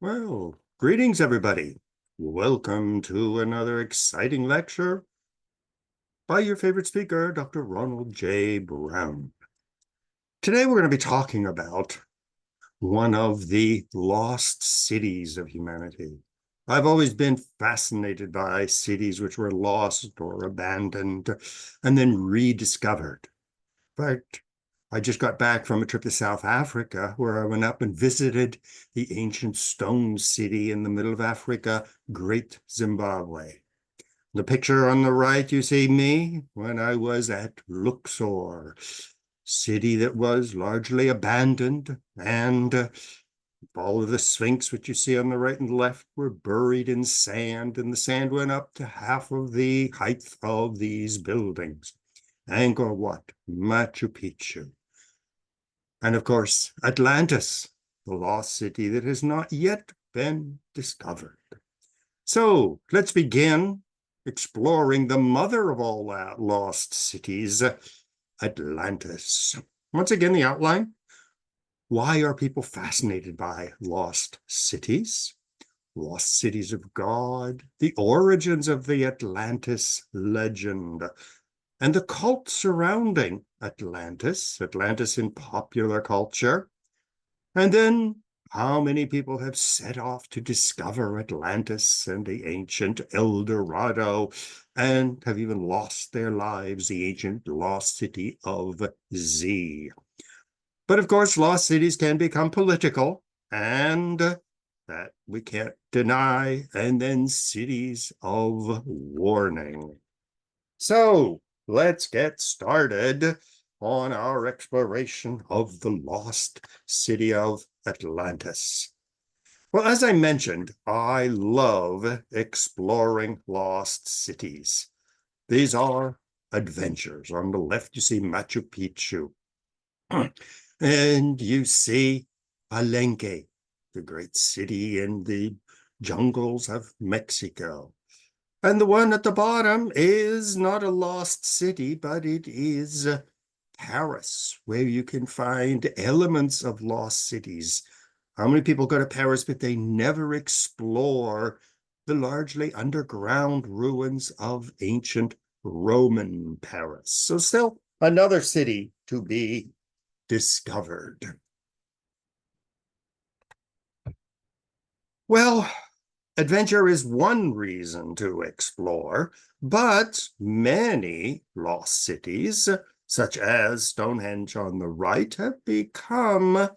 Well, greetings, everybody. Welcome to another exciting lecture by your favorite speaker, Dr. Ronald J. Brown. Today, we're going to be talking about one of the lost cities of humanity. I've always been fascinated by cities which were lost or abandoned and then rediscovered. But I just got back from a trip to South Africa where I went up and visited the ancient stone city in the middle of Africa, Great Zimbabwe. The picture on the right, you see me when I was at Luxor, city that was largely abandoned, and all of the Sphinx, which you see on the right and left, were buried in sand, and the sand went up to half of the height of these buildings. Angkor Wat, Machu Picchu, and of course, Atlantis, the lost city that has not yet been discovered. So let's begin exploring the mother of all lost cities, Atlantis. Once again, the outline. Why are people fascinated by lost cities? Lost cities of God, the origins of the Atlantis legend, and the cult surrounding Atlantis in popular culture. And then how many people have set off to discover Atlantis and the ancient El Dorado and have even lost their lives, the ancient lost city of Z. But of course, lost cities can become political, and that we can't deny, and then cities of warning. So let's get started on our exploration of the lost city of Atlantis. Well, as I mentioned, I love exploring lost cities. These are adventures. On the left, you see Machu Picchu. And you see Palenque, the great city in the jungles of Mexico. And the one at the bottom is not a lost city, but it is Paris, where you can find elements of lost cities. How many people go to Paris, but they never explore the largely underground ruins of ancient Roman Paris? So still another city to be discovered. Well, adventure is one reason to explore, but many lost cities, such as Stonehenge on the right, have become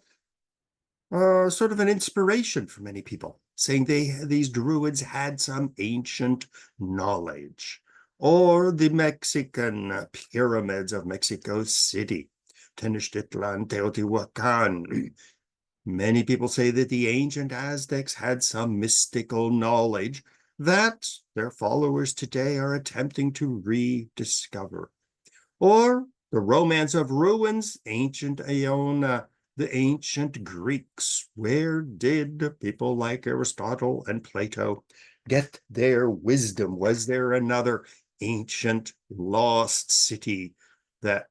sort of an inspiration for many people, saying these druids had some ancient knowledge. Or the Mexican pyramids of Mexico City, Tenochtitlan, Teotihuacan. Many people say that the ancient Aztecs had some mystical knowledge that their followers today are attempting to rediscover. Or the romance of ruins, ancient Iona, the ancient Greeks. Where did people like Aristotle and Plato get their wisdom? Was there another ancient lost city that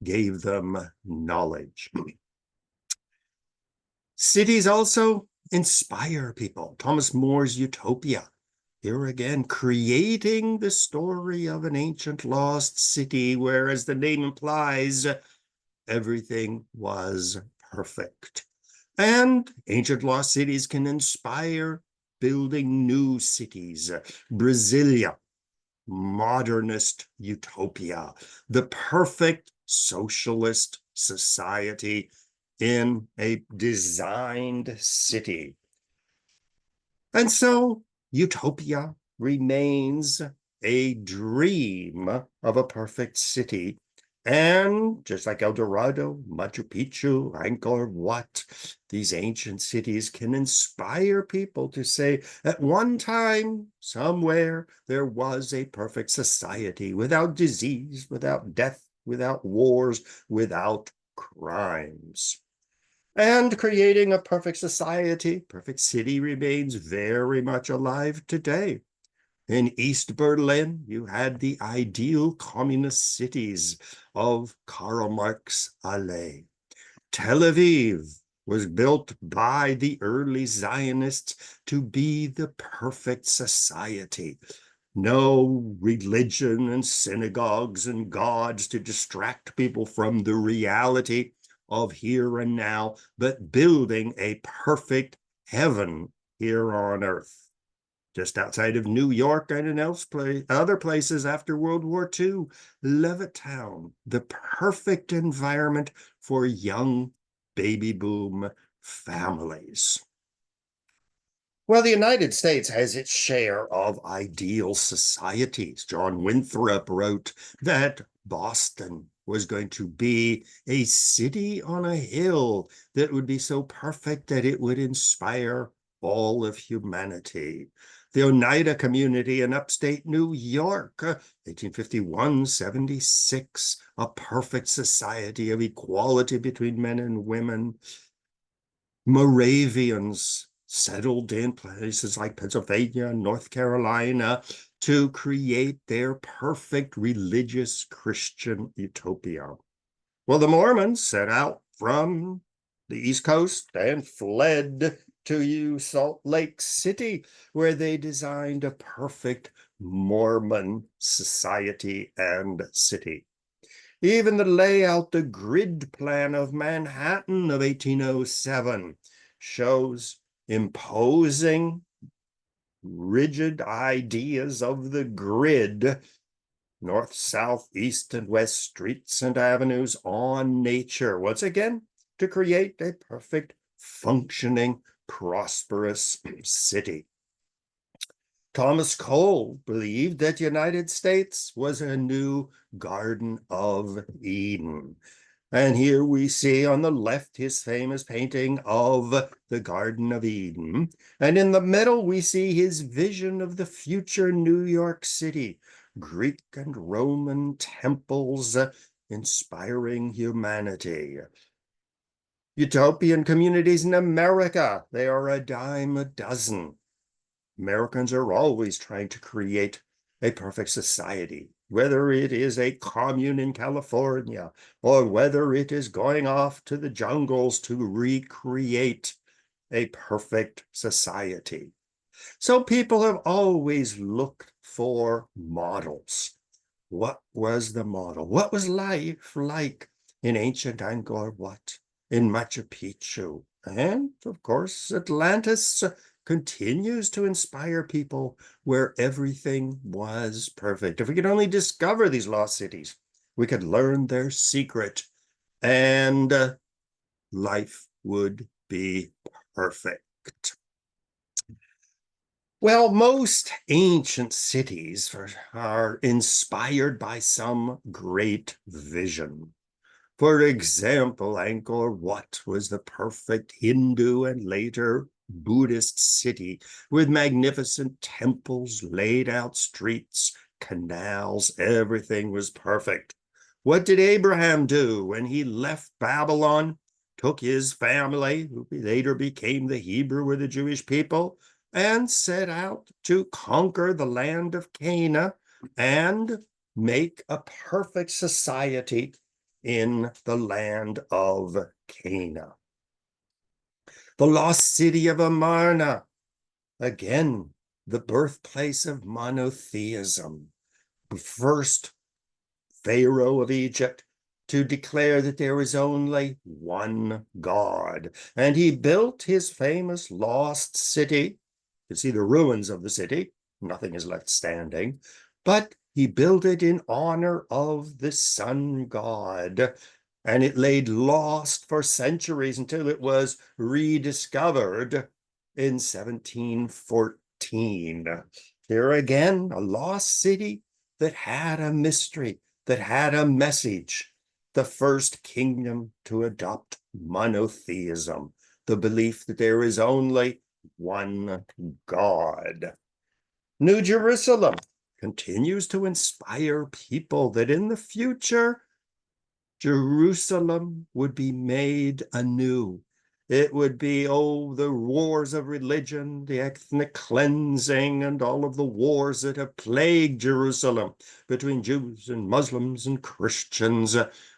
gave them knowledge? Cities also inspire people. Thomas More's Utopia. Here again, creating the story of an ancient lost city, where, as the name implies, everything was perfect. And ancient lost cities can inspire building new cities. Brasilia, modernist utopia, the perfect socialist society in a designed city. And so utopia remains a dream of a perfect city. And just like El Dorado, Machu Picchu, Angkor Wat, these ancient cities can inspire people to say, at one time, somewhere, there was a perfect society without disease, without death, without wars, without crimes. And creating a perfect society, perfect city remains very much alive today. In East Berlin, you had the ideal communist cities of Karl Marx Allee. Tel Aviv, was built by the early Zionists to be the perfect society. No religion and synagogues and gods to distract people from the reality of here and now, but building a perfect heaven here on earth. Just outside of New York and in other places after World War II, Levittown, the perfect environment for young baby boom families. Well, the United States has its share of ideal societies. John Winthrop wrote that Boston was going to be a city on a hill that would be so perfect that it would inspire all of humanity. The Oneida community in upstate New York, 1851-76, a perfect society of equality between men and women. Moravians settled in places like Pennsylvania and North Carolina to create their perfect religious Christian utopia. Well, the Mormons set out from the East Coast and fled to Salt Lake City, where they designed a perfect Mormon society and city. Even the layout, the grid plan of Manhattan of 1807 shows imposing, rigid ideas of the grid, north, south, east, and west streets and avenues on nature, once again, to create a perfect, functioning, prosperous city. Thomas Cole believed that the United States was a new Garden of Eden. And here we see on the left his famous painting of the Garden of Eden. And in the middle, we see his vision of the future New York City, Greek and Roman temples inspiring humanity. Utopian communities in America, they are a dime a dozen. Americans are always trying to create a perfect society, whether it is a commune in California or whether it is going off to the jungles to recreate a perfect society. So people have always looked for models. What was the model? What was life like in ancient Angkor Wat, in Machu Picchu? And of course, Atlantis continues to inspire people where everything was perfect. If we could only discover these lost cities, we could learn their secret, and life would be perfect. Well, most ancient cities are inspired by some great vision. For example, Angkor Wat was the perfect Hindu and later Buddhist city with magnificent temples, laid out streets, canals, everything was perfect. What did Abraham do when he left Babylon, took his family, who later became the Hebrew or the Jewish people, and set out to conquer the land of Canaan and make a perfect society in the land of Canaan? The lost city of Amarna, again, the birthplace of monotheism. The first Pharaoh of Egypt to declare that there is only one God. And he built his famous lost city. You see the ruins of the city. Nothing is left standing. But he built it in honor of the sun god. And it laid lost for centuries until it was rediscovered in 1714. Here again, a lost city that had a mystery, that had a message. The first kingdom to adopt monotheism, the belief that there is only one God. New Jerusalem continues to inspire people that in the future, Jerusalem would be made anew. It would be, the wars of religion, the ethnic cleansing, and all of the wars that have plagued Jerusalem between Jews and Muslims and Christians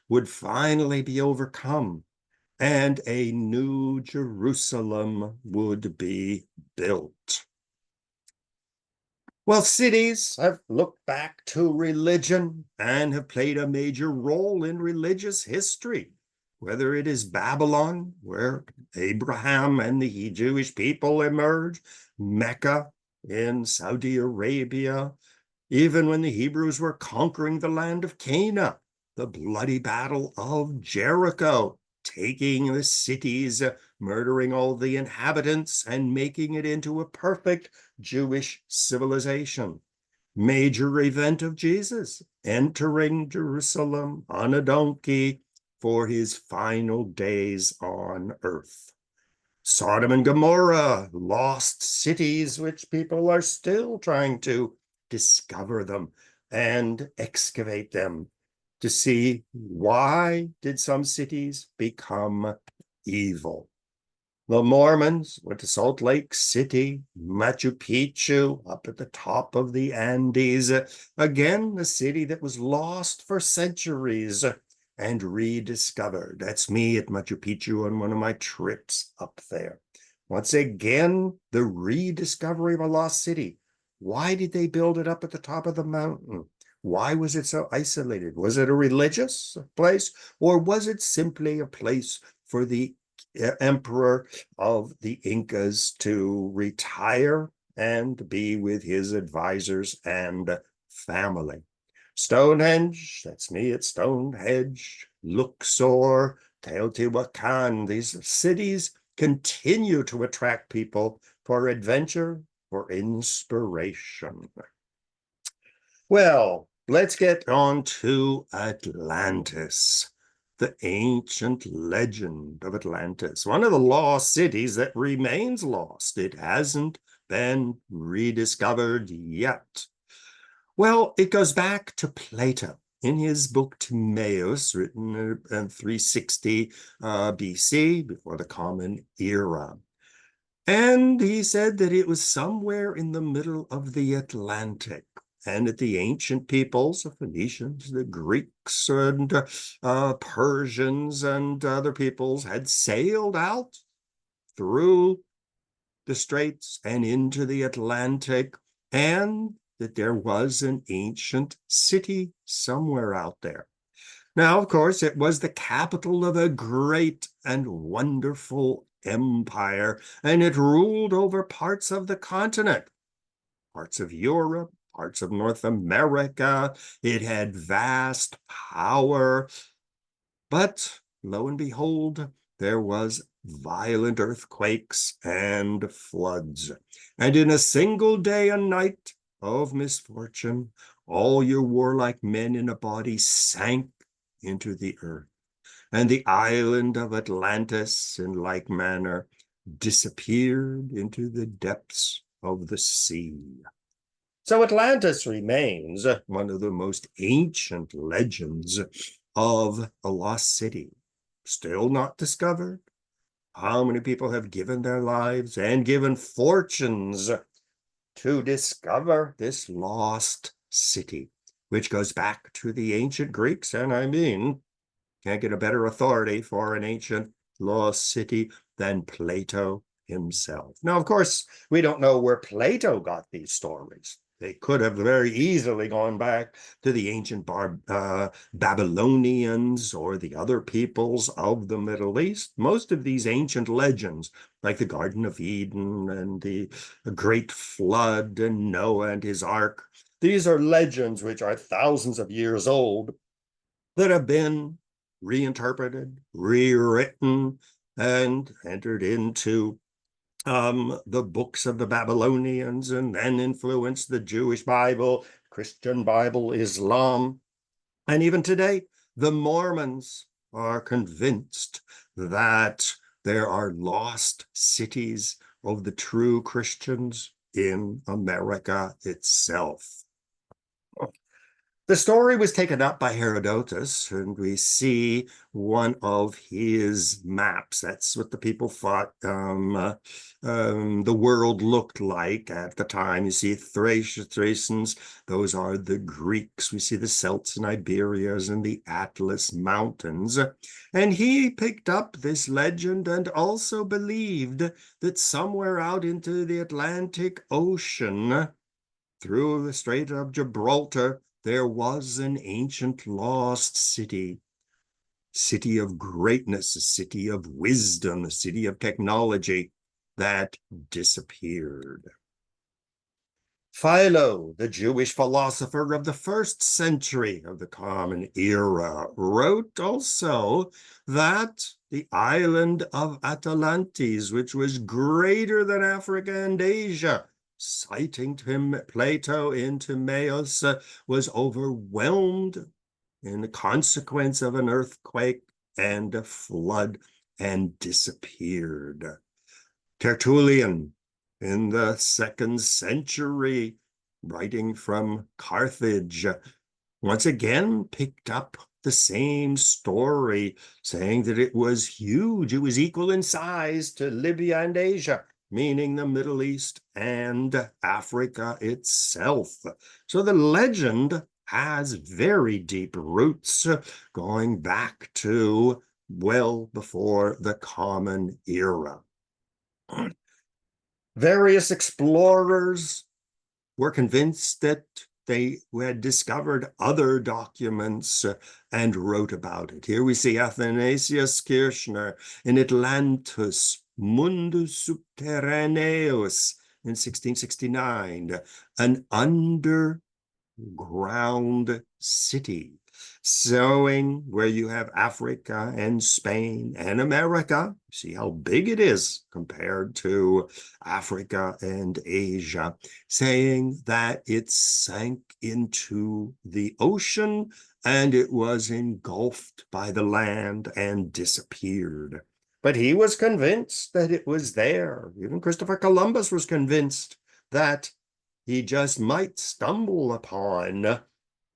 would finally be overcome. and a new Jerusalem would be built. Well, cities have looked back to religion and have played a major role in religious history, whether it is Babylon, where Abraham and the Jewish people emerged, Mecca in Saudi Arabia, even when the Hebrews were conquering the land of Canaan, the bloody battle of Jericho, taking the cities, murdering all the inhabitants, and making it into a perfect Jewish civilization. Major event of Jesus, entering Jerusalem on a donkey for his final days on earth. Sodom and Gomorrah, lost cities, which people are still trying to discover them and excavate them to see why did some cities become evil. The Mormons went to Salt Lake City, Machu Picchu, up at the top of the Andes. Again, the city that was lost for centuries and rediscovered. That's me at Machu Picchu on one of my trips up there. Once again, the rediscovery of a lost city. Why did they build it up at the top of the mountain? Why was it so isolated? Was it a religious place, or was it simply a place for the emperor of the Incas to retire and be with his advisors and family? Stonehenge, that's me at Stonehenge, Luxor, Teotihuacan, these cities continue to attract people for adventure, for inspiration. Well, let's get on to Atlantis, the ancient legend of Atlantis, one of the lost cities that remains lost. It hasn't been rediscovered yet. Well, it goes back to Plato in his book Timaeus, written in 360 BC, before the Common Era. And he said that it was somewhere in the middle of the Atlantic, and that the ancient peoples, the Phoenicians, the Greeks, and Persians, and other peoples had sailed out through the straits and into the Atlantic, and that there was an ancient city somewhere out there. Now, of course, it was the capital of a great and wonderful empire, and it ruled over parts of the continent, parts of Europe, parts of North America. It had vast power. But lo and behold, there was violent earthquakes and floods. And in a single day and night of misfortune, all your warlike men in a body sank into the earth. And the island of Atlantis, in like manner, disappeared into the depths of the sea. So Atlantis remains one of the most ancient legends of a lost city, still not discovered. How many people have given their lives and given fortunes to discover this lost city, which goes back to the ancient Greeks? And I mean, can't get a better authority for an ancient lost city than Plato himself. Now, of course, we don't know where Plato got these stories. They could have very easily gone back to the ancient Babylonians or the other peoples of the Middle East. Most of these ancient legends, like the Garden of Eden and the Great Flood and Noah and his ark, these are legends which are thousands of years old that have been reinterpreted, rewritten, and entered into the books of the Babylonians, and then influenced the Jewish Bible, Christian Bible, Islam. And even today, the Mormons are convinced that there are lost cities of the true Christians in America itself. The story was taken up by Herodotus, and we see one of his maps. That's what the people thought the world looked like at the time. You see Thracians, those are the Greeks. We see the Celts and Iberias and the Atlas Mountains. And he picked up this legend and also believed that somewhere out into the Atlantic Ocean, through the Strait of Gibraltar, there was an ancient lost city of greatness, a city of wisdom, a city of technology that disappeared. Philo, the Jewish philosopher of the first century of the Common Era, wrote also that the island of Atlantis, which was greater than Africa and Asia, citing Plato in Timaeus, was overwhelmed in the consequence of an earthquake and a flood and disappeared. Tertullian, in the 2nd century, writing from Carthage, once again picked up the same story, saying that it was huge. It was equal in size to Libya and Asia, meaning the Middle East and Africa itself. So the legend has very deep roots going back to well before the Common Era. Various explorers were convinced that they had discovered other documents and wrote about it. Here we see Athanasius Kirchner in Atlantis, Mundus Subterraneus in 1669, an underground city, showing where you have Africa and Spain and America. See how big it is compared to Africa and Asia, saying that it sank into the ocean and it was engulfed by the land and disappeared. But he was convinced that it was there. Even Christopher Columbus was convinced that he just might stumble upon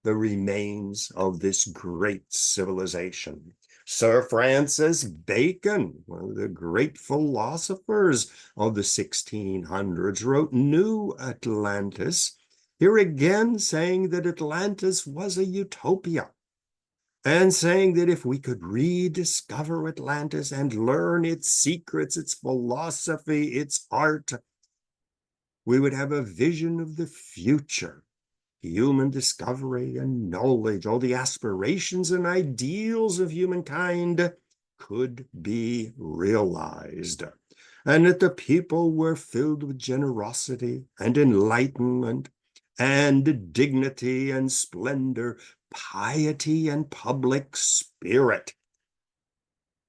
the remains of this great civilization. Sir Francis Bacon, one of the great philosophers of the 1600s, wrote New Atlantis, here again saying that Atlantis was a utopia, and saying that if we could rediscover Atlantis and learn its secrets, its philosophy, its art, we would have a vision of the future, human discovery and knowledge, all the aspirations and ideals of humankind could be realized, and that the people were filled with generosity and enlightenment and dignity and splendor, piety and public spirit.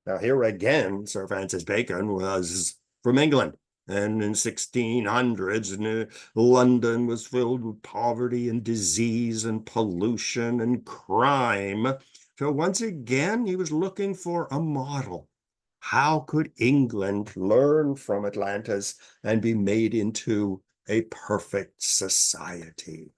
Now, here again, Sir Francis Bacon was from England. And in 1600s, London was filled with poverty and disease and pollution and crime. So once again, he was looking for a model. How could England learn from Atlantis and be made into a perfect society?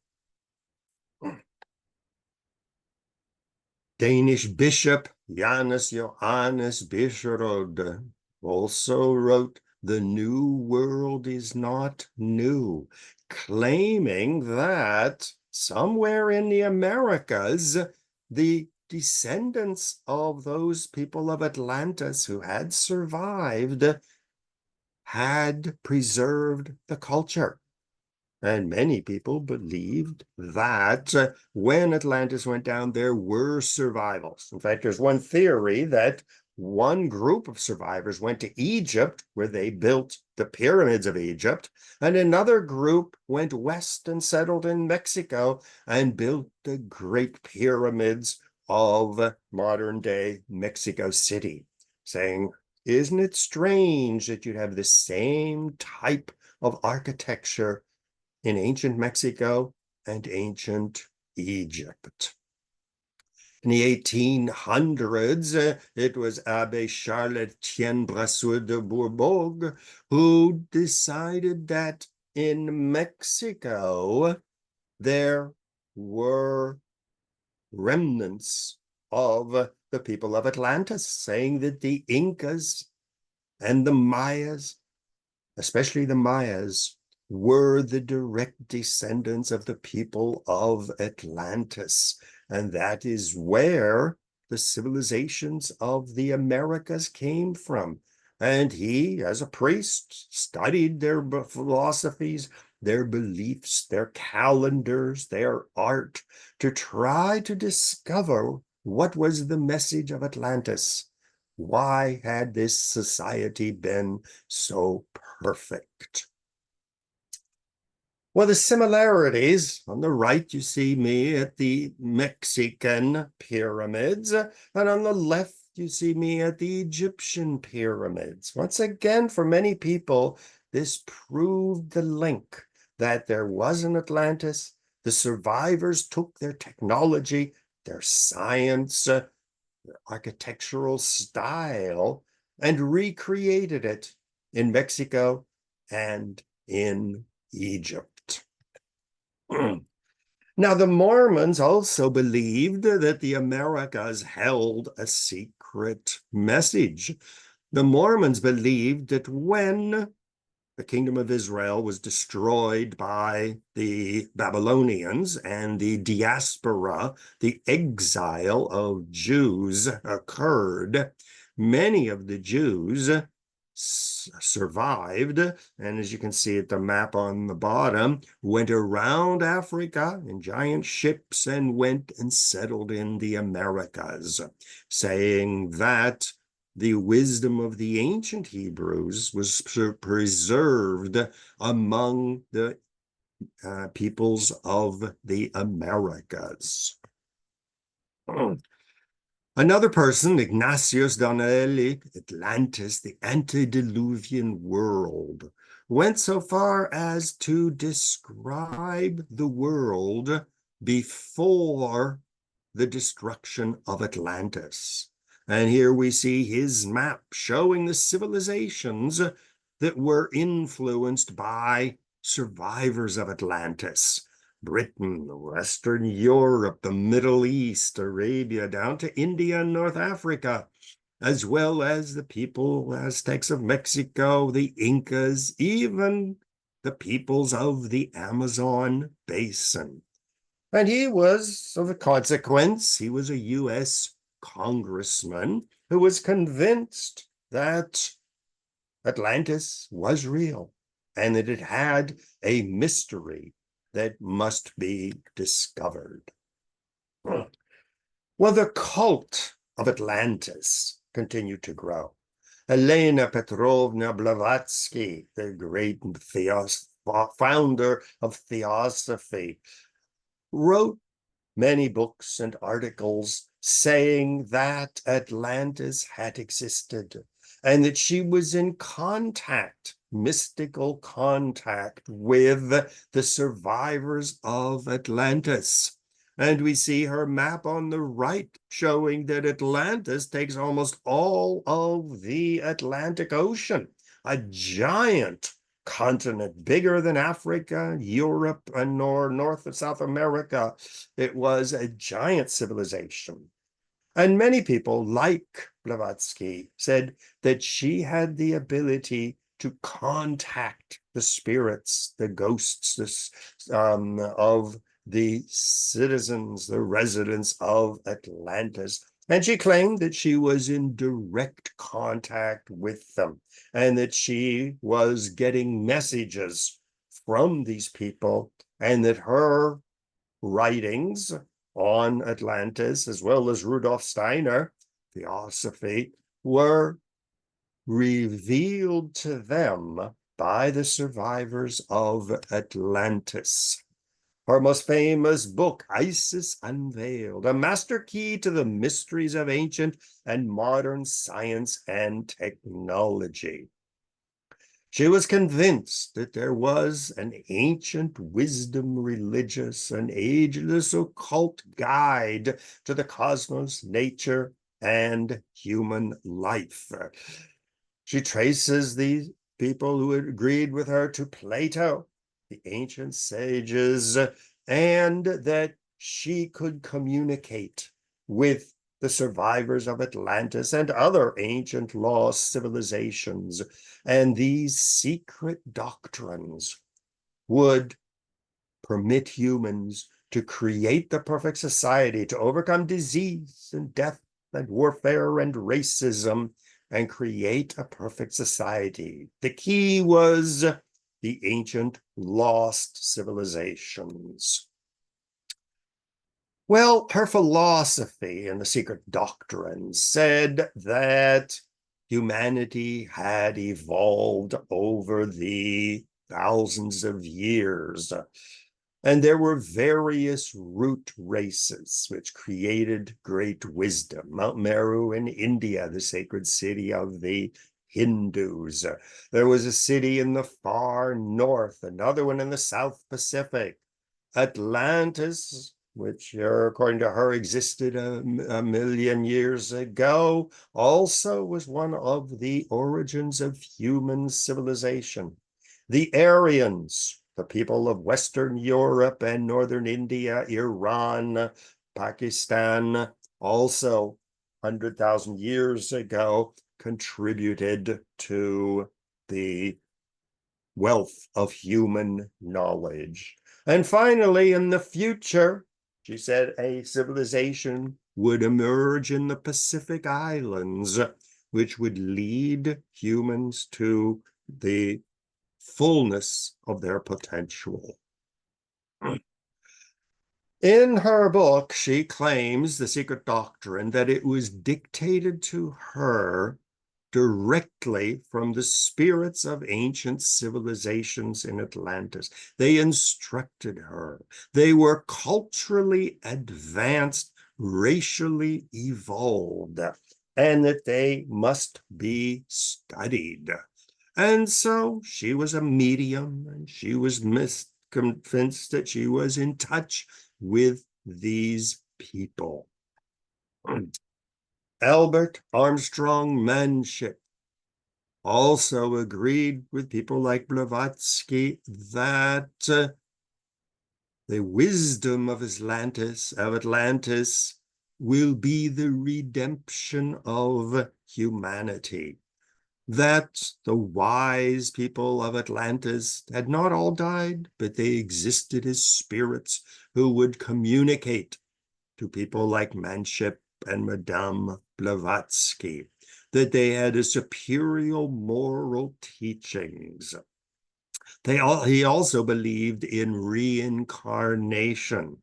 Danish bishop Janus Johannes Bischerode also wrote, "The New World is not new," claiming that somewhere in the Americas, the descendants of those people of Atlantis who had survived had preserved the culture. And many people believed that when Atlantis went down, there were survivals. In fact, there's one theory that one group of survivors went to Egypt, where they built the pyramids of Egypt, and another group went west and settled in Mexico and built the great pyramids of modern-day Mexico City, saying, isn't it strange that you'd have the same type of architecture in ancient Mexico and ancient Egypt? In the 1800s, it was Abbé Charles Etienne Brasseur de Bourbourg who decided that in Mexico there were remnants of the people of Atlantis, saying that the Incas and the Mayas, especially the Mayas, were the direct descendants of the people of Atlantis. And that is where the civilizations of the Americas came from. And he, as a priest, studied their philosophies, their beliefs, their calendars, their art, to try to discover what was the message of Atlantis. Why had this society been so perfect? Well, the similarities, on the right, you see me at the Mexican pyramids, and on the left, you see me at the Egyptian pyramids. Once again, for many people, this proved the link that there was an Atlantis. The survivors took their technology, their science, their architectural style, and recreated it in Mexico and in Egypt. Now, the Mormons also believed that the Americas held a secret message. The Mormons believed that when the kingdom of Israel was destroyed by the Babylonians and the diaspora, the exile of Jews occurred, many of the Jews survived, and as you can see at the map on the bottom, went around Africa in giant ships and went and settled in the Americas, saying that the wisdom of the ancient Hebrews was preserved among the peoples of the Americas. Another person, Ignatius Donnelly, Atlantis, the antediluvian world, went so far as to describe the world before the destruction of Atlantis. And here we see his map showing the civilizations that were influenced by survivors of Atlantis. Britain, Western Europe, the Middle East, Arabia, down to India and North Africa, as well as the people, Aztecs of Mexico, the Incas, even the peoples of the Amazon basin. And he was, of a consequence, he was a U.S. congressman who was convinced that Atlantis was real and that it had a mystery that must be discovered. Well, the cult of Atlantis continued to grow. Elena Petrovna Blavatsky, the great founder of theosophy, wrote many books and articles saying that Atlantis had existed and that she was in contact, mystical contact, with the survivors of Atlantis. And we see her map on the right showing that Atlantis takes almost all of the Atlantic Ocean, a giant continent, bigger than Africa, Europe, and North and South America. It was a giant civilization. And many people, like Blavatsky, said that she had the ability to contact the spirits, the ghosts of the citizens, the residents of Atlantis. And she claimed that she was in direct contact with them and that she was getting messages from these people, and that her writings on Atlantis, as well as Rudolf Steiner, Theosophy, were revealed to them by the survivors of Atlantis. Her most famous book, Isis Unveiled, a master key to the mysteries of ancient and modern science and technology. She was convinced that there was an ancient wisdom religious, an ageless occult guide to the cosmos, nature, and human life. She traces the people who agreed with her to Plato, the ancient sages, and that she could communicate with the survivors of Atlantis and other ancient lost civilizations. And these secret doctrines would permit humans to create the perfect society, to overcome disease and death and warfare and racism, and create a perfect society. The key was the ancient lost civilizations. Well, her philosophy and the secret doctrines said that humanity had evolved over the thousands of years. And there were various root races which created great wisdom. Mount Meru in India, the sacred city of the Hindus. There was a city in the far north, another one in the South Pacific. Atlantis, which according to her existed a million years ago, also was one of the origins of human civilization. The Aryans, the people of Western Europe and Northern India, Iran, Pakistan, also 100,000 years ago, contributed to the wealth of human knowledge. And finally, in the future, she said a civilization would emerge in the Pacific Islands, which would lead humans to the fullness of their potential. In her book, she claims, The Secret Doctrine, that it was dictated to her directly from the spirits of ancient civilizations in Atlantis. They instructed her. They were culturally advanced, racially evolved, and that they must be studied. And so she was a medium, and she was convinced that she was in touch with these people. Albert Armstrong Manship also agreed with people like Blavatsky that the wisdom of Atlantis will be the redemption of humanity. That the wise people of Atlantis had not all died, but they existed as spirits who would communicate to people like Manship and Madame Blavatsky, that they had a superior moral teachings. He also believed in reincarnation,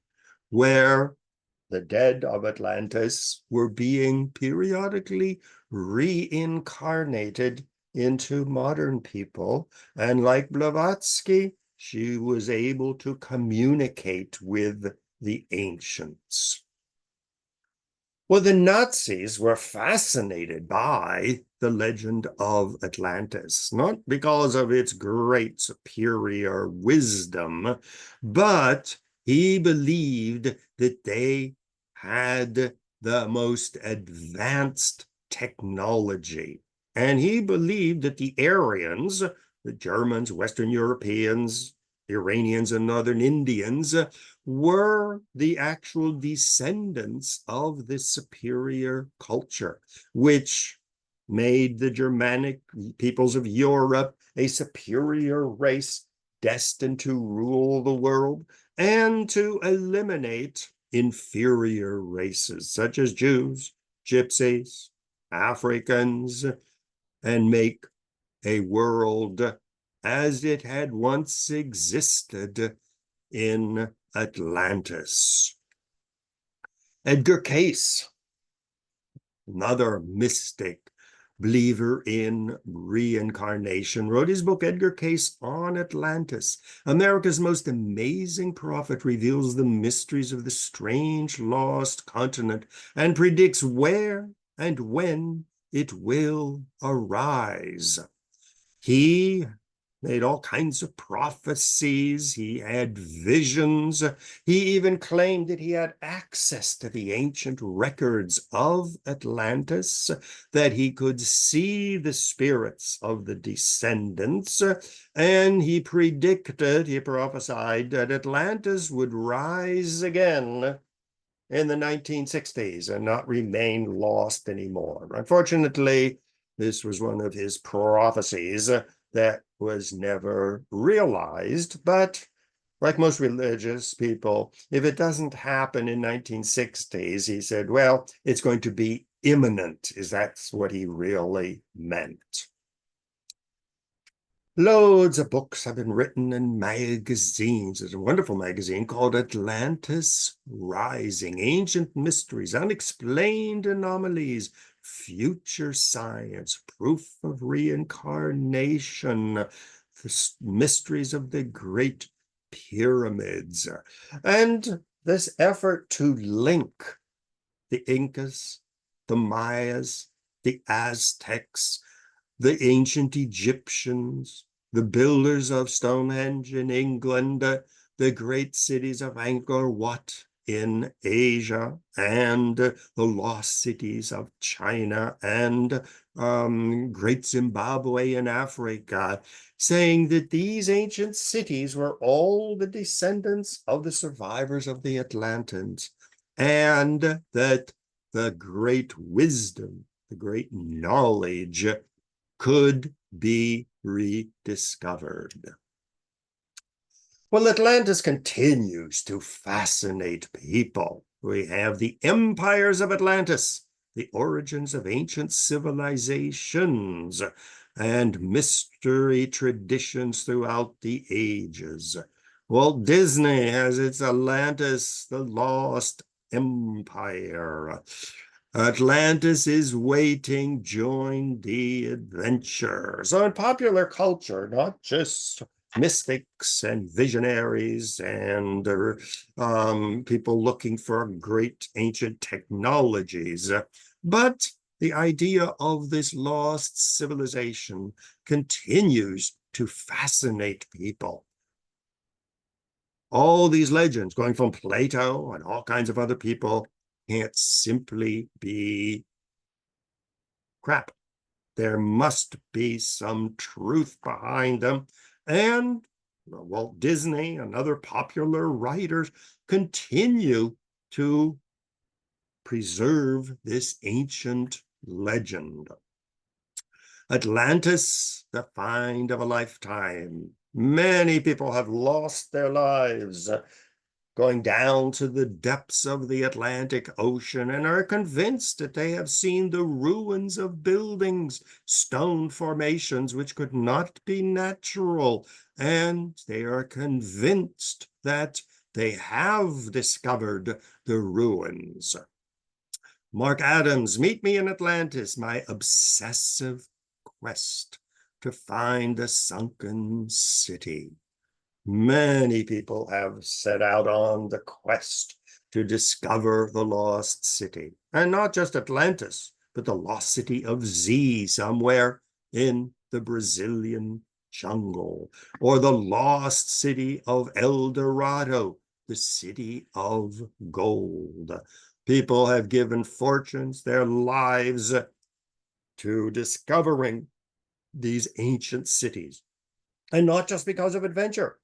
where the dead of Atlantis were being periodically reincarnated into modern people. And like Blavatsky, she was able to communicate with the ancients. Well, the Nazis were fascinated by the legend of Atlantis, not because of its great superior wisdom, but he believed that they had the most advanced technology. And he believed that the Aryans, the Germans, Western Europeans, Iranians, and Northern Indians, were the actual descendants of this superior culture, which made the Germanic peoples of Europe a superior race destined to rule the world and to eliminate inferior races such as Jews, Gypsies, Africans, and make a world as it had once existed in Atlantis. Edgar Cayce, another mystic believer in reincarnation, wrote his book, Edgar Cayce on Atlantis. America's most amazing prophet reveals the mysteries of the strange lost continent and predicts where and when it will arise. He made all kinds of prophecies. He had visions. He even claimed that he had access to the ancient records of Atlantis, that he could see the spirits of the descendants, and he prophesied that Atlantis would rise again in the 1960s and not remain lost anymore. Unfortunately, this was one of his prophecies that was never realized, but like most religious people, if it doesn't happen in 1960s, he said, well, it's going to be imminent, is that's what he really meant. Loads of books have been written in magazines. There's a wonderful magazine called Atlantis Rising, Ancient Mysteries, Unexplained Anomalies, Future Science, Proof of Reincarnation, the Mysteries of the Great Pyramids. And this effort to link the Incas, the Mayas, the Aztecs, the ancient Egyptians, the builders of Stonehenge in England, the great cities of Angkor Wat in Asia, and the lost cities of China and Great Zimbabwe in Africa, saying that these ancient cities were all the descendants of the survivors of the Atlanteans, and that the great wisdom, the great knowledge could be rediscovered. Well, Atlantis continues to fascinate people. We have the empires of Atlantis, the origins of ancient civilizations, and mystery traditions throughout the ages. Walt Disney has its Atlantis, the Lost Empire. Atlantis is waiting, join the adventure. So in popular culture, not just mystics and visionaries and people looking for great ancient technologies, but the idea of this lost civilization continues to fascinate people. All these legends, going from Plato and all kinds of other people, can't simply be crap. There must be some truth behind them. And Walt Disney and other popular writers continue to preserve this ancient legend. Atlantis, the find of a lifetime. Many people have lost their lives going down to the depths of the Atlantic Ocean and are convinced that they have seen the ruins of buildings, stone formations which could not be natural, and they are convinced that they have discovered the ruins. Mark Adams, Meet Me in Atlantis, my obsessive quest to find the sunken city. Many people have set out on the quest to discover the lost city, and not just Atlantis, but the lost city of Z somewhere in the Brazilian jungle, or the lost city of El Dorado, the city of gold. People have given fortunes, their lives, to discovering these ancient cities, and not just because of adventure,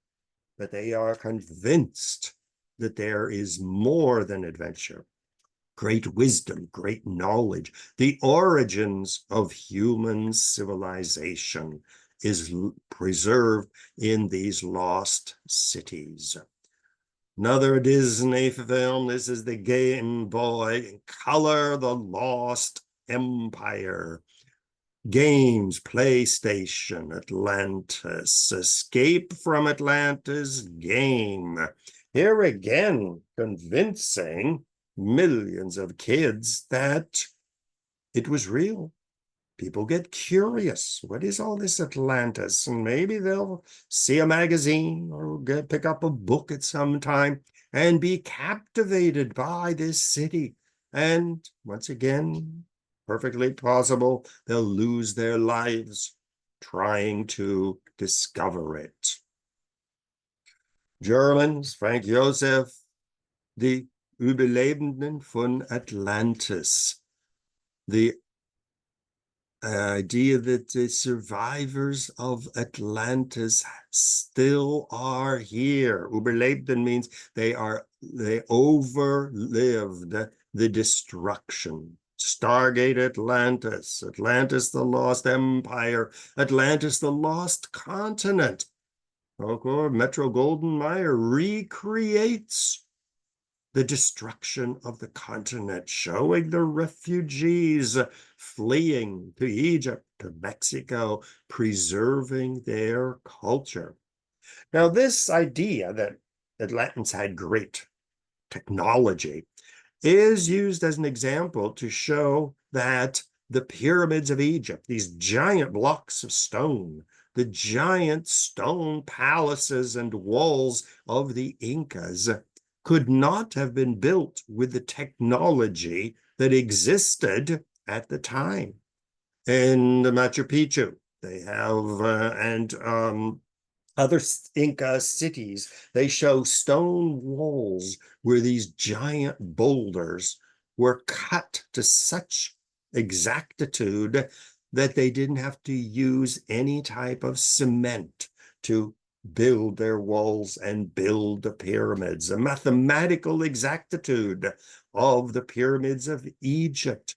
but they are convinced that there is more than adventure, great wisdom, great knowledge. The origins of human civilization is preserved in these lost cities. Another Disney film, this is the Game Boy Color, The Lost Empire. Games, PlayStation, Atlantis, Escape from Atlantis, game. Here again, convincing millions of kids that it was real. People get curious. What is all this Atlantis? And maybe they'll see a magazine or pick up a book at some time and be captivated by this city. And once again, perfectly possible, they'll lose their lives trying to discover it. Germans, Frank Josef, die Überlebenden von Atlantis. The idea that the survivors of Atlantis still are here. Überlebten means they overlived the destruction. Stargate Atlantis, Atlantis the Lost Empire, Atlantis the Lost Continent. Metro Goldwyn Mayer recreates the destruction of the continent, showing the refugees fleeing to Egypt, to Mexico, preserving their culture. Now, this idea that Atlantans had great technology is used as an example to show that the pyramids of Egypt, these giant blocks of stone, the giant stone palaces and walls of the Incas, could not have been built with the technology that existed at the time. In the Machu Picchu, they have, and other Inca cities, they show stone walls where these giant boulders were cut to such exactitude that they didn't have to use any type of cement to build their walls and build the pyramids. A mathematical exactitude of the pyramids of Egypt.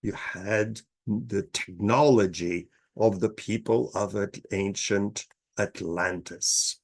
You had the technology of the people of ancient Atlantis.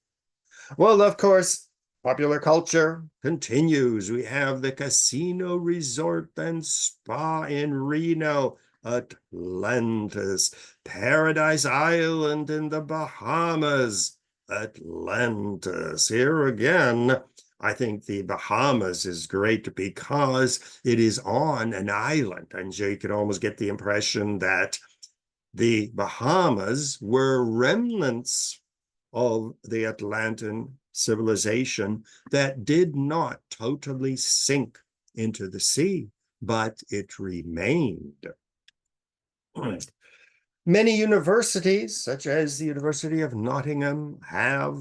Well, of course, popular culture continues. We have the casino resort and spa in Reno, Atlantis, Paradise Island in the Bahamas, Atlantis. Here again, I think the Bahamas is great because it is on an island, and you can almost get the impression that the Bahamas were remnants of the Atlantean civilization that did not totally sink into the sea, but it remained. Many universities, such as the University of Nottingham, have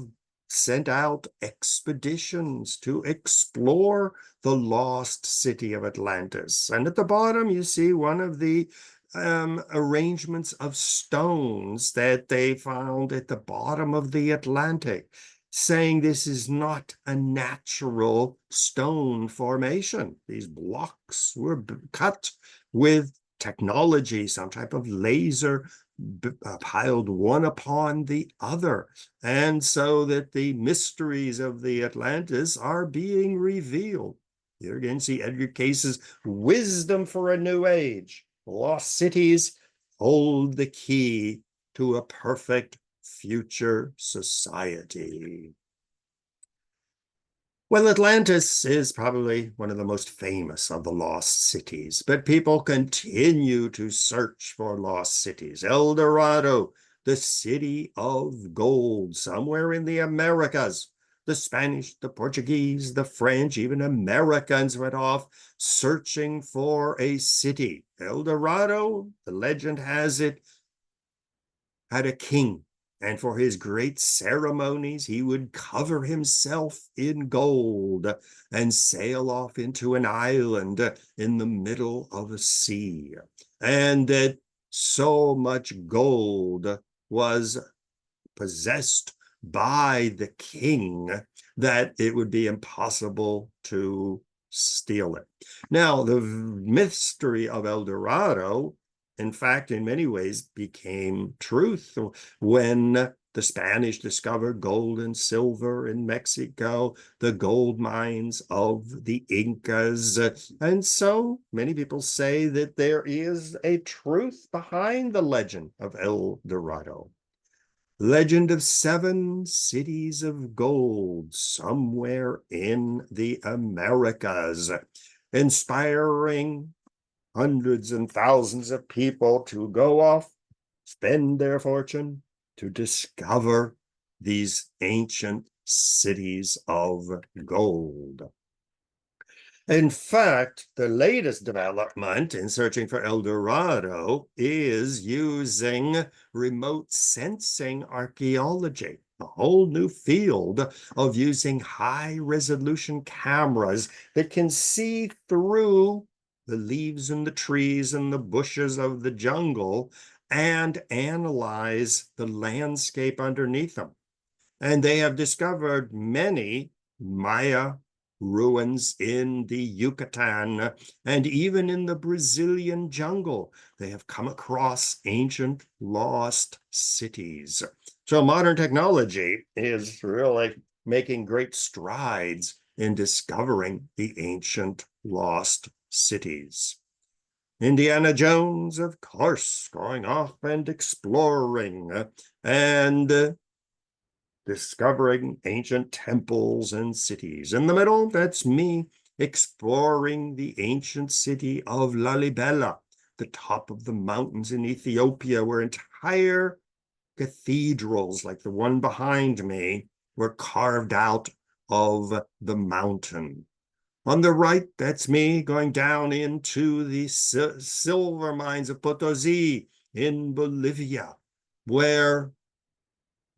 sent out expeditions to explore the lost city of Atlantis. And at the bottom, you see one of the arrangements of stones that they found at the bottom of the Atlantic, saying this is not a natural stone formation. These blocks were cut with technology, some type of laser piled one upon the other, and so that the mysteries of the Atlantis are being revealed. Here again, see Edgar Case's Wisdom for a New Age. Lost cities hold the key to a perfect future society. Well, Atlantis is probably one of the most famous of the lost cities, but people continue to search for lost cities. El Dorado, the city of gold, somewhere in the Americas. The Spanish, the Portuguese, the French, even Americans went off searching for a city. El Dorado, the legend has it, had a king. And for his great ceremonies, he would cover himself in gold and sail off into an island in the middle of a sea. And that so much gold was possessed by the king that it would be impossible to steal it. Now, the mystery of El Dorado, in fact, in many ways became truth when the Spanish discovered gold and silver in Mexico, the gold mines of the Incas. And so many people say that there is a truth behind the legend of El Dorado. Legend of 7 cities of gold somewhere in the Americas, inspiring hundreds and thousands of people to go off, spend their fortune to discover these ancient cities of gold. In fact, the latest development in searching for El Dorado is using remote sensing archaeology, a whole new field of using high-resolution cameras that can see through the leaves and the trees and the bushes of the jungle and analyze the landscape underneath them. And they have discovered many Maya ruins in the Yucatan and even in the Brazilian jungle. They have come across ancient lost cities. So modern technology is really making great strides in discovering the ancient lost cities. Indiana Jones, of course, going off and exploring and discovering ancient temples and cities. In the middle, that's me exploring the ancient city of Lalibela, the top of the mountains in Ethiopia, where entire cathedrals, like the one behind me, were carved out of the mountain. On the right, that's me going down into the silver mines of Potosi in Bolivia, where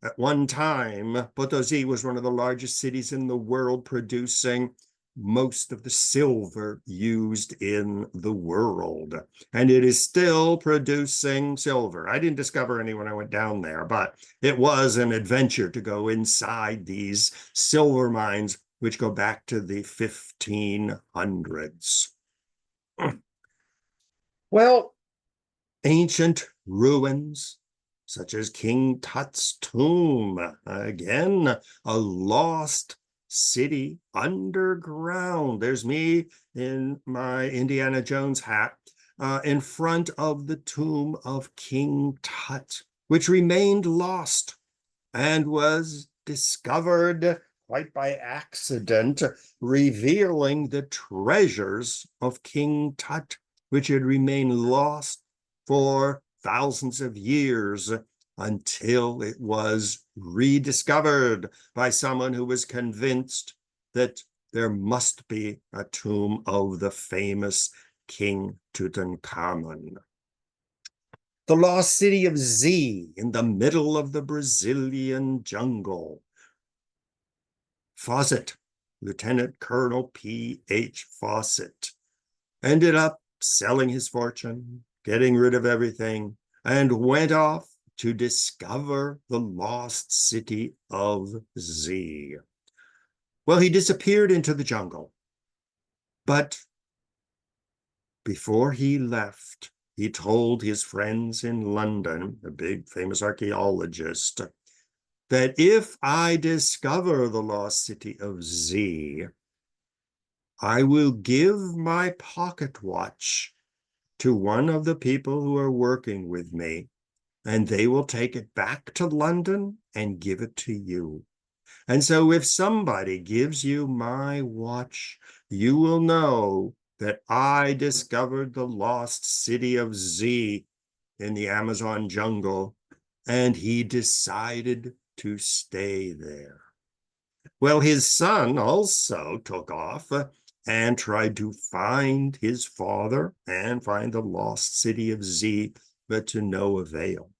at one time, Potosi was one of the largest cities in the world, producing most of the silver used in the world. And it is still producing silver. I didn't discover any when I went down there, but it was an adventure to go inside these silver mines, which go back to the 1500s. Well, ancient ruins such as King Tut's tomb, again, a lost city underground. There's me in my Indiana Jones hat in front of the tomb of King Tut, which remained lost and was discovered quite by accident, revealing the treasures of King Tut, which had remained lost for thousands of years until it was rediscovered by someone who was convinced that there must be a tomb of the famous King Tutankhamun. The lost city of Z in the middle of the Brazilian jungle. Fawcett, Lieutenant Colonel P.H. Fawcett, ended up selling his fortune, getting rid of everything, and went off to discover the lost city of Z. Well, he disappeared into the jungle, but before he left, he told his friends in London, a big famous archaeologist, that if I discover the lost city of Z, I will give my pocket watch to one of the people who are working with me, and they will take it back to London and give it to you. And so if somebody gives you my watch, you will know that I discovered the lost city of Z in the Amazon jungle, and he decided to stay there. Well, his son also took off and tried to find his father and find the lost city of Z, but to no avail.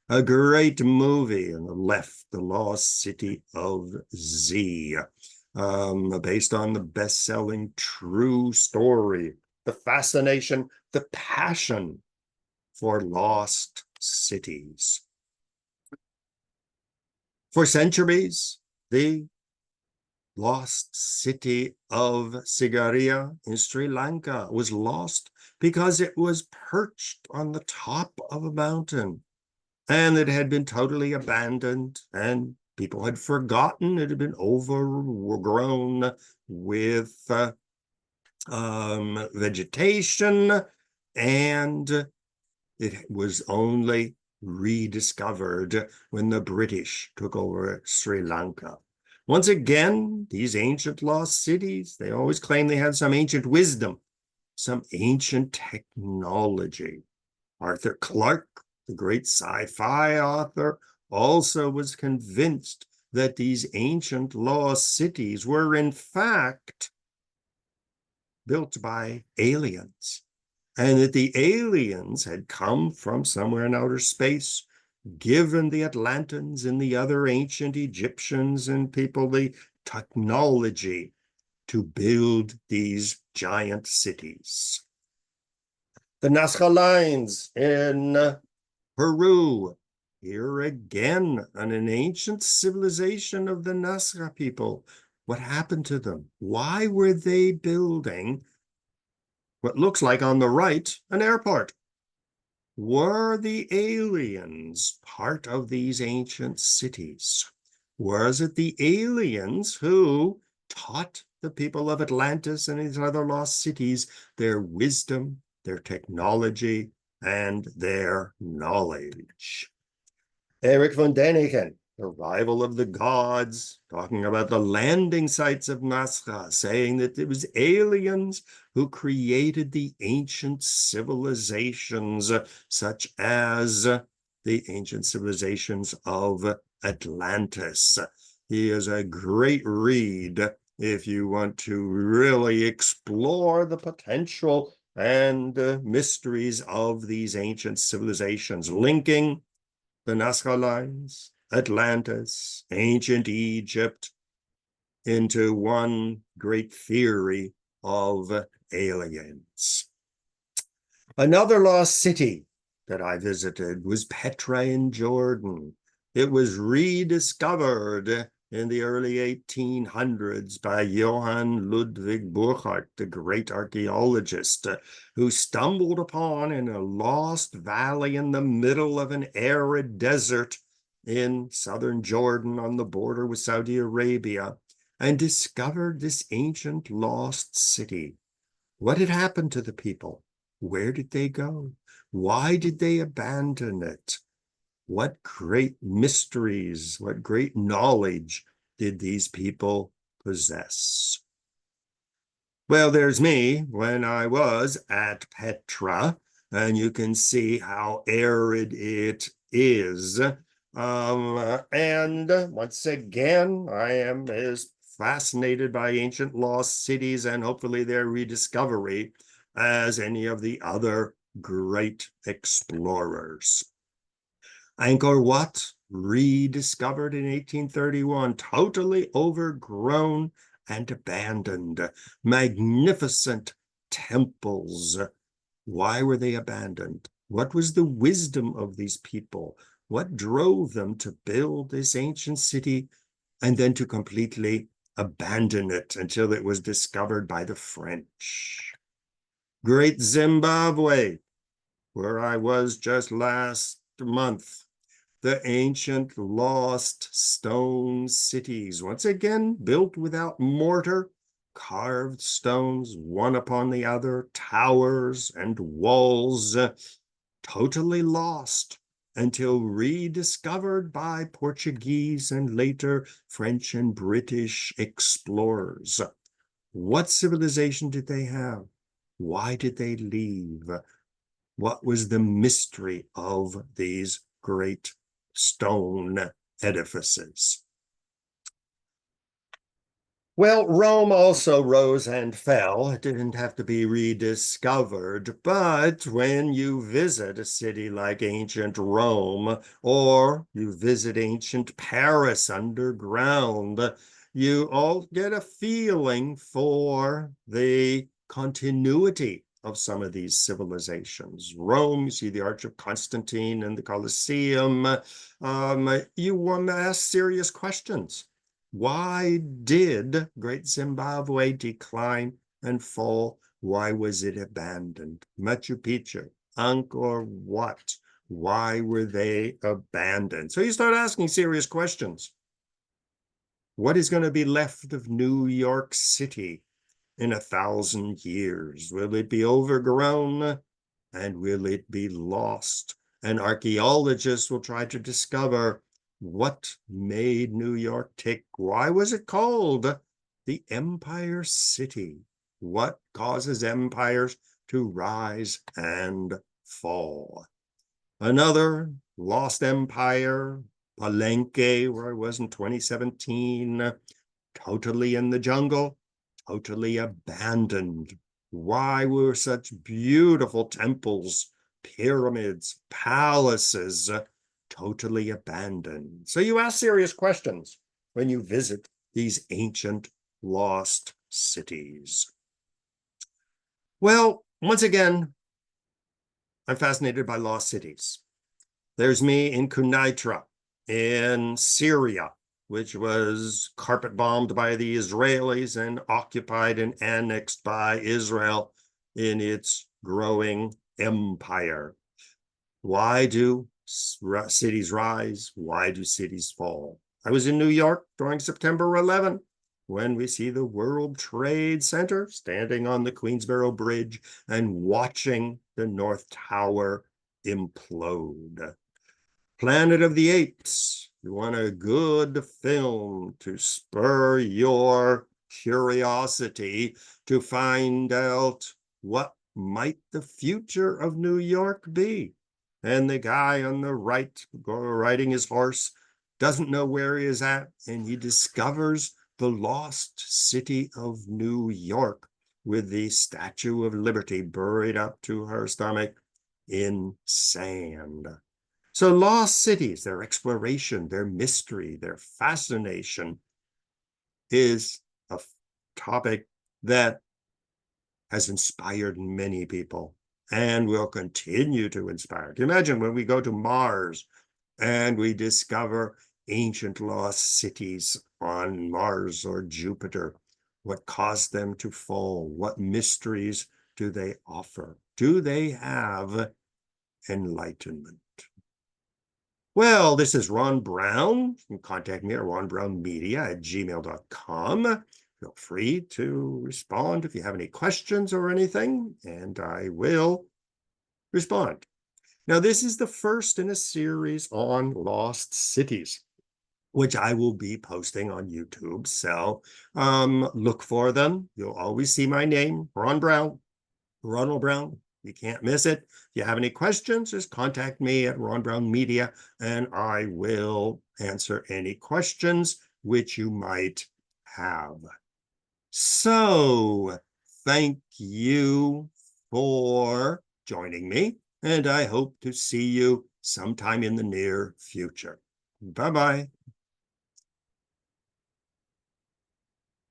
A great movie on the left, The Lost City of Z, based on the best-selling true story, the fascination, the passion for lost cities. For centuries, the lost city of Sigiriya in Sri Lanka was lost because it was perched on the top of a mountain, and it had been totally abandoned, and people had forgotten it had been overgrown with vegetation, and it was only rediscovered when the British took over Sri Lanka. Once again, these ancient lost cities, they always claim they had some ancient wisdom, some ancient technology. Arthur Clarke, the great sci-fi author, also was convinced that these ancient lost cities were in fact built by aliens, and that the aliens had come from somewhere in outer space, given the Atlantans and the other ancient Egyptians and people the technology to build these giant cities. The Nazca lines in Peru, here again, an ancient civilization of the Nazca people. What happened to them? Why were they building what looks like on the right an airport? Were the aliens part of these ancient cities? Was it the aliens who taught the people of Atlantis and these other lost cities their wisdom, their technology, and their knowledge? Eric von Däniken, The Rival of the Gods, talking about the landing sites of Nazca, saying that it was aliens who created the ancient civilizations, such as the ancient civilizations of Atlantis. He is a great read if you want to really explore the potential and mysteries of these ancient civilizations, linking the Nazca lines, Atlantis, ancient Egypt, into one great theory of aliens. Another lost city that I visited was Petra in Jordan. It was rediscovered in the early 1800s by Johann Ludwig Burckhardt, the great archaeologist, who stumbled upon in a lost valley in the middle of an arid desert in southern Jordan on the border with Saudi Arabia, and discovered this ancient lost city. What had happened to the people? Where did they go? Why did they abandon it? What great mysteries, what great knowledge did these people possess? Well, there's me when I was at Petra, and you can see how arid it is. And once again, I am as fascinated by ancient lost cities and hopefully their rediscovery as any of the other great explorers. Angkor Wat, rediscovered in 1831, totally overgrown and abandoned. Magnificent temples. Why were they abandoned? What was the wisdom of these people? What drove them to build this ancient city and then to completely abandon it until it was discovered by the French? Great Zimbabwe, where I was just last month. The ancient lost stone cities, once again built without mortar, carved stones one upon the other, towers and walls, totally lost until rediscovered by Portuguese and later French and British explorers. What civilization did they have? Why did they leave? What was the mystery of these great stone edifices? Well, Rome also rose and fell. It didn't have to be rediscovered, but when you visit a city like ancient Rome, or you visit ancient Paris underground, you all get a feeling for the continuity of some of these civilizations. Rome, you see the Arch of Constantine and the Colosseum. You want to ask serious questions. Why did Great Zimbabwe decline and fall? Why was it abandoned? Machu Picchu, Angkor Wat, why were they abandoned? So you start asking serious questions. What is going to be left of New York City in 1,000 years? Will it be overgrown and will it be lost? And archaeologists will try to discover what made New York tick. Why was it called the Empire City? What causes empires to rise and fall? Another lost empire, Palenque, where I was in 2017, totally in the jungle, totally abandoned Why were such beautiful temples, pyramids, palaces totally abandoned? So you ask serious questions when you visit these ancient lost cities. Well, once again, I'm fascinated by lost cities. There's me in Quneitra in Syria, which was carpet bombed by the Israelis and occupied and annexed by Israel in its growing empire. Why do cities rise? Why do cities fall? I was in New York during September 11 when we see the World Trade Center standing on the Queensboro Bridge and watching the North Tower implode. Planet of the Apes. You want a good film to spur your curiosity to find out what might the future of New York be. And the guy on the right riding his horse doesn't know where he is at, and he discovers the lost city of New York with the Statue of Liberty buried up to her stomach in sand. So lost cities, their exploration, their mystery, their fascination is a topic that has inspired many people and will continue to inspire. Can you imagine when we go to Mars and we discover ancient lost cities on Mars or Jupiter? What caused them to fall? What mysteries do they offer? Do they have enlightenment? Well, this is Ron Brown. You can contact me at ronbrownmedia@gmail.com. Feel free to respond if you have any questions or anything, and I will respond. Now, this is the first in a series on lost cities, which I will be posting on YouTube. So look for them. You'll always see my name, Ron Brown, Ronald Brown. You can't miss it. If you have any questions, just contact me at Ron Brown Media, and I will answer any questions which you might have. So, thank you for joining me, and I hope to see you sometime in the near future. Bye-bye.